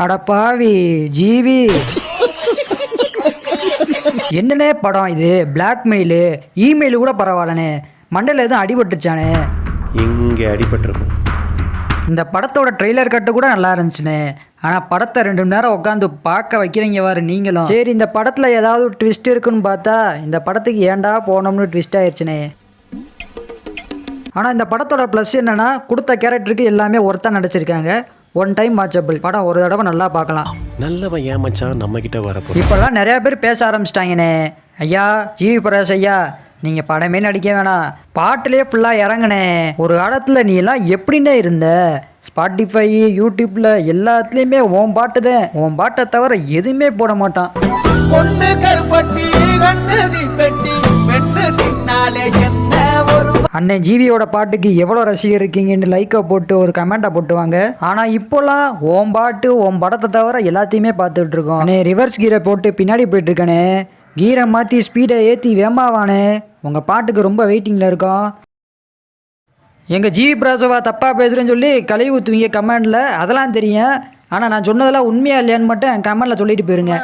அடப்பாவி ஜீவி என்னன்னே படம் இது? பிளாக்மெயிலு இமெயில் கூட பரவாயில்லண்ணே, மண்டையில் எதுவும் அடிபட்டுருச்சானே? இங்கே அடிபட்டிருக்கும். இந்த படத்தோட ட்ரெய்லர் கட்டு கூட நல்லா இருந்துச்சுண்ணே, ஆனால் படத்தை 2 மணி நேரம் உட்காந்து பார்க்க வைக்கிறீங்க வாரு நீங்களும். சரி, இந்த படத்தில் ஏதாவது ட்விஸ்ட் இருக்குன்னு பார்த்தா இந்த படத்துக்கு ஏன்டா போனோம்னு ட்விஸ்ட் ஆயிடுச்சுண்ணே. ஆனால் இந்த படத்தோட ப்ளஸ் என்னன்னா, கொடுத்த கேரக்டருக்கு எல்லாமே ஒருத்தா நடிச்சிருக்காங்க. 1 டைம் வாட்சபிள் படம், ஒரு தடவை நல்லா பார்க்கலாம். நல்லவன் ஏமாச்சான் நம்ம கிட்ட வரப்போ இப்போல்லாம் நிறையா பேர் பேச ஆரம்பிச்சிட்டாங்கண்ணே. ஐயா ஜிவி பிரகாஷ் ஐயா, நீங்கள் படமே நடிக்க வேணாம், பாட்டிலே ஃபுல்லாக இறங்குனே. ஒரு காலத்தில் நீ எல்லாம் எப்படின்னே இருந்த? ஸ்பாட்டிஃபை யூடியூப்பில் எல்லாத்துலேயுமே உன் பாட்டு தான், உன் பாட்டை தவிர எதுவுமே போட மாட்டான். அண்ணன் ஜிவியோட பாட்டுக்கு எவ்வளோ ரசிகர் இருக்கீங்கன்னு லைக்கை போட்டு ஒரு கமெண்ட்டை போட்டுவாங்க. ஆனால் இப்போலாம் உன் பாட்டு உன் படத்தை தவிர எல்லாத்தையுமே பார்த்துட்டு இருக்கோம். அண்ணே ரிவர்ஸ் கீரை போட்டு பின்னாடி போயிட்டு இருக்கனே, கீரை மாற்றி ஸ்பீடை ஏற்றி வேமாவானே, உங்கள் பாட்டுக்கு ரொம்ப வெயிட்டிங்கில் இருக்கோம். எங்கள் ஜிவி பிரகாஷவா தப்பாக பேசுகிறேன்னு சொல்லி கழுவி ஊற்றுவீங்க கமெண்டில், அதெல்லாம் தெரியும். ஆனால் நான் சொன்னதெல்லாம் உண்மையா இல்லையான்னு மட்டும் கமெண்டில் சொல்லிட்டு போயிருங்க.